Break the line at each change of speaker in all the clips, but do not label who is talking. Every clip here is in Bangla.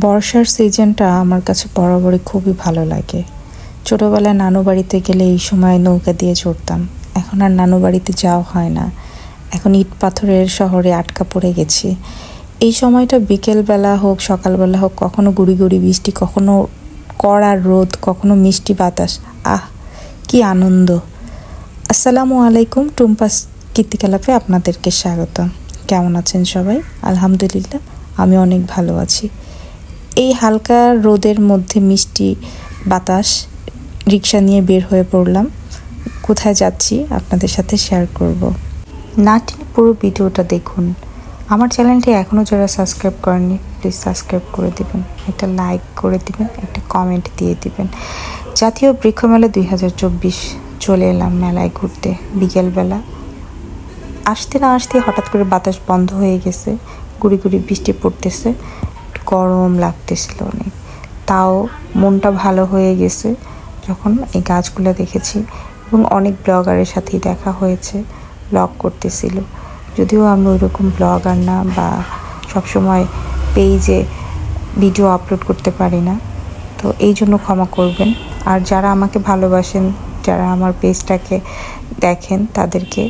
বর্ষার সিজনটা আমার কাছে বরাবরই খুবই ভালো লাগে। ছোটোবেলায় নানু বাড়িতে গেলে এই সময় নৌকা দিয়ে চড়তাম। এখন আর নানু বাড়িতে যাওয়া হয় না। এখন ইট পাথরের শহরে আটকা পড়ে গেছি। এই সময়টা বিকেলবেলা হোক সকালবেলা হোক, কখনো গুড়ি গুড়ি বৃষ্টি, কখনো কড়া রোদ, কখনো মিষ্টি বাতাস, কি আনন্দ। আসসালামু আলাইকুম, টুম্পাস কীর্তিকলাপে আপনাদেরকে স্বাগত। কেমন আছেন সবাই? আলহামদুলিল্লাহ, আমি অনেক ভালো আছি। এই হালকা রোদের মধ্যে মিষ্টি বাতাস, রিক্সা নিয়ে বের হয়ে পড়লাম। কোথায় যাচ্ছি আপনাদের সাথে শেয়ার করব। না টেনে পুরো ভিডিওটা দেখুন। আমার চ্যানেলটি এখনও যারা সাবস্ক্রাইব করেননি, প্লিজ সাবস্ক্রাইব করে দিবেন, একটা লাইক করে দিবেন, একটা কমেন্ট দিয়ে দিবেন। জাতীয় বৃক্ষমেলা 2024 চলে এলাম মেলায় ঘুরতে। বিকেলবেলা আসতে না আসতে হঠাৎ করে বাতাস বন্ধ হয়ে গেছে, গুড়ি গুড়ি বৃষ্টি পড়তেছে, গরম লাগতেছিল অনেক। তাও মনটা ভালো হয়ে গেছে যখন এই গাছগুলো দেখেছি, এবং অনেক ব্লগারের সাথেই দেখা হয়েছে, ব্লগ করতেছিল। যদিও আমি ওইরকম ব্লগার না, বা সবসময় পেজে ভিডিও আপলোড করতে পারি না, তো এই জন্য ক্ষমা করবেন। আর যারা আমাকে ভালোবাসেন, যারা আমার পেজটাকে দেখেন, তাদেরকে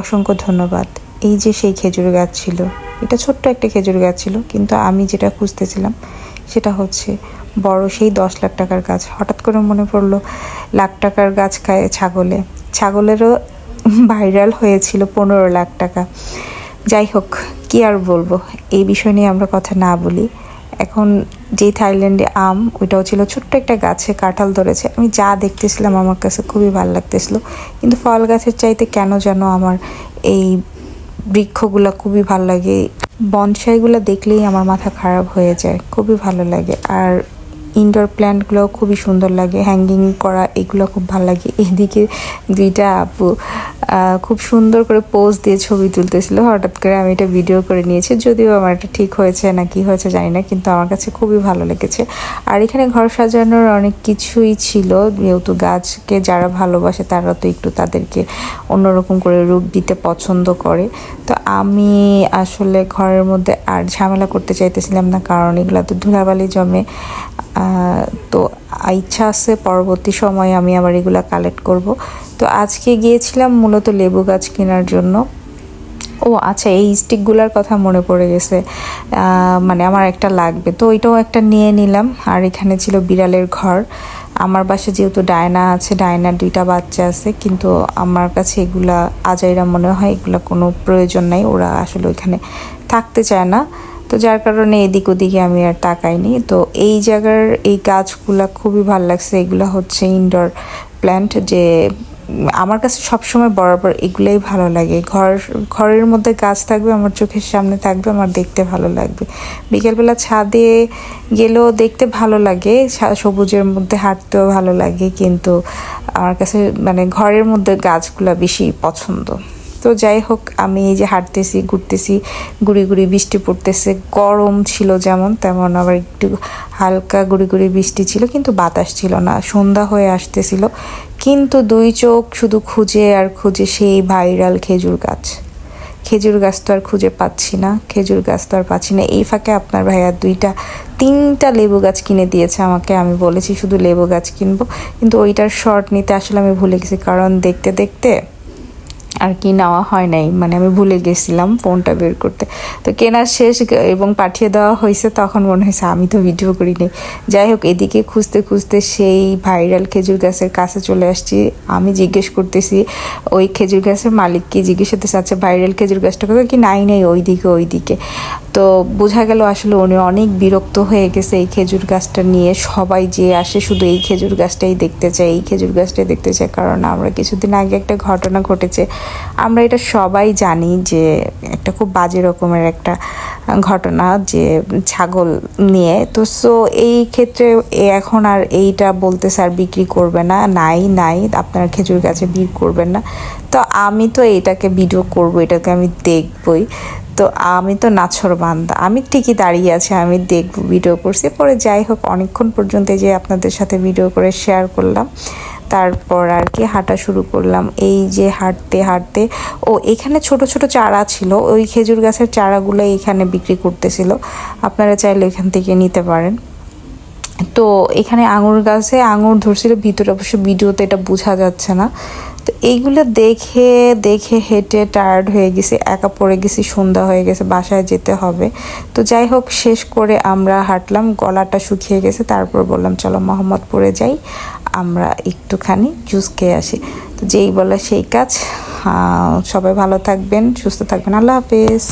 অসংখ্য ধন্যবাদ। এই যে সেই খেজুর গাছ ছিল, এটা ছোট্ট একটা খেজুর গাছ ছিল, কিন্তু আমি যেটা খুঁজতেছিলাম সেটা হচ্ছে বড় সেই 10 লাখ টাকার গাছ। হঠাৎ করে মনে পড়লো লাখ টাকার গাছ খায় ছাগলেরও ভাইরাল হয়েছিল 15 লাখ টাকা। যাই হোক, কি আর বলবো, এই বিষয় নিয়ে আমরা কথা না বলি। এখন যে থাইল্যান্ডে আম, ওইটাও ছিল ছোট্ট একটা গাছে কাঁঠাল ধরেছে। আমি যা দেখতেছিলাম আমার কাছে খুবই ভালো লাগতেছিল, কিন্তু ফল গাছের চাইতে কেন যেন আমার এই বৃক্ষগুলো খুবই ভালো লাগে। বনসাইগুলো দেখলেই আমার মাথা খারাপ হয়ে যায়, খুবই ভালো লাগে। আর ইনডোর প্ল্যান্টগুলো খুবই সুন্দর লাগে, হ্যাঙ্গিং করা, এগুলো খুব ভালো লাগে। এদিকে দুইটা আপু খুব সুন্দর করে পোজ দিয়ে ছবি তুলতেছিল। হঠাৎ করে আমি এটা ভিডিও করে নিয়েছি, যদিও আমার এটা ঠিক হয়েছে না কি হয়েছে জানি না, কিন্তু আমার কাছে খুবই ভালো লেগেছে। আর এখানে ঘর সাজানোর অনেক কিছুই ছিল, যেহেতু গাছকে যারা ভালোবাসে তারা তো একটু তাদেরকে অন্যরকম করে রূপ দিতে পছন্দ করে। তো আমি আসলে ঘরের মধ্যে আর ঝামেলা করতে চাইতেছিলাম না, কারণ এগুলো তো ধুলাবালি জমে। তো ইচ্ছা আছে পরবর্তী সময়ে আমি আবার এগুলা কালেক্ট করব। তো আজকে গিয়েছিলাম মূলত লেবু গাছ কেনার জন্য। ও আচ্ছা, এই স্টিকগুলোর কথা মনে পড়ে গেছে, মানে আমার একটা লাগবে, তো ওইটাও একটা নিয়ে নিলাম। আর এখানে ছিল বিড়ালের ঘর। আমার বাসায় যেহেতু ডায়না আছে, ডায়নার 2টা বাচ্চা আছে, কিন্তু আমার কাছে এগুলা আজাইরা মনে হয়, এগুলা কোনো প্রয়োজন নাই, ওরা আসলে ওইখানে থাকতে চায় না। তো যার কারণে এদিক ওদিকে আমি আর তাকাইনি। তো এই জায়গার এই গাছগুলা খুবই ভালো লাগছে। এগুলা হচ্ছে ইনডোর প্ল্যান্ট, যে আমার কাছে সবসময় বরাবর এগুলাই ভালো লাগে। ঘরের মধ্যে গাছ থাকবে, আমার চোখের সামনে থাকবে, আমার দেখতে ভালো লাগবে। বিকেলবেলা ছাদে গেলেও দেখতে ভালো লাগে, সবুজের মধ্যে হাঁটতেও ভালো লাগে, কিন্তু আমার কাছে মানে ঘরের মধ্যে গাছগুলা বেশি পছন্দ। তো যাই হোক, আমি এই যে হাঁটতেছি, ঘুরতেছি, গুড়ি গুড়ি বৃষ্টি পড়তেছে, গরম ছিল যেমন তেমন, আবার একটু হালকা গুড়ি গুড়ি বৃষ্টি ছিল, কিন্তু বাতাস ছিল না। সন্ধ্যা হয়ে আসতেছিল, কিন্তু 2 চোখ শুধু খুঁজে আর খুঁজে সেই ভাইরাল খেজুর গাছ তো আর খুঁজে পাচ্ছি না, খেজুর গাছ তো আর পাচ্ছি না। এই ফাঁকে আপনার ভাইয়া 3টা লেবু গাছ কিনে দিয়েছে আমাকে। আমি বলেছি শুধু লেবু গাছ কিনবো, কিন্তু ওইটার শর্ট নিতে আসলে আমি ভুলে গেছি, কারণ দেখতে দেখতে আর কি নেওয়া হয় নাই, মানে আমি ভুলে গেছিলাম ফোনটা বের করতে। তো কেনা শেষ এবং পাঠিয়ে দেওয়া হয়েছে, তখন মনে হয়েছে আমি তো ভিডিও করিনি। যাই হোক, এদিকে খুঁজতে খুঁজতে সেই ভাইরাল খেজুর গাছের কাছে চলে আসছি। আমি জিজ্ঞেস করতেছি ওই খেজুর গাছের মালিককে, জিজ্ঞেস করতে চাচ্ছে ভাইরাল খেজুর গাছটা কোথায়, কি নাই ওইদিকে। তো বোঝা গেল আসলে উনি অনেক বিরক্ত হয়ে গেছে এই খেজুর গাছটা নিয়ে। সবাই যে আসে শুধু এই খেজুর গাছটাই দেখতে চায়, কারণ আমরা কিছুদিন আগে একটা ঘটনা ঘটেছে, আমরা এটা সবাই জানি যে একটা খুব বাজে রকমের একটা ঘটনা, যে ছাগল নিয়ে। তো সো এই ক্ষেত্রে এখন আর এইটা বলতে স্যার বিক্রি করবে না, নাই আপনারা খেজুর গাছে বিক্রি করবেন না। তো আমি তো এটাকে ভিডিও করব, এটাকে আমি দেখবই। তো আমি তো নাছোড়বান্দা, আমি ঠিকই দাঁড়িয়ে আছি, আমি দেখবো, ভিডিও করছি। পরে যাই হোক, অনেকক্ষণ পর্যন্ত যে আপনাদের সাথে ভিডিও করে শেয়ার করলাম। তারপর আর কি হাঁটা শুরু করলাম। এই যে হাঁটতে হাঁটতে এখানে ছোট ছোট চারা ছিল, ওই খেজুর গাছের চারাগুলো এখানে বিক্রি করতেছিল, আপনারা চাইলে এখান থেকে নিতে পারেন। তো এখানে আঙুর গাছে আঙুর ধরছিল ভিতরে, অবশ্য ভিডিওতে এটা বোঝা যাচ্ছে না। তো এইগুলো দেখে দেখে হেঁটে টায়ার্ড হয়ে গেছি, একা পড়ে গেছি, সন্ধ্যা হয়ে গেছে, বাসায় যেতে হবে। তো যাই হোক, শেষ করে আমরা হাঁটলাম, গলাটা শুকিয়ে গেছে। তারপর বললাম চলো মোহাম্মদপুরে যাই, আমরা একটুখানি জুস খেয়ে আসি। তো যেই বলা সেই কাজ। সবাই ভালো থাকবেন, সুস্থ থাকবেন, আল্লাহ হাফেজ।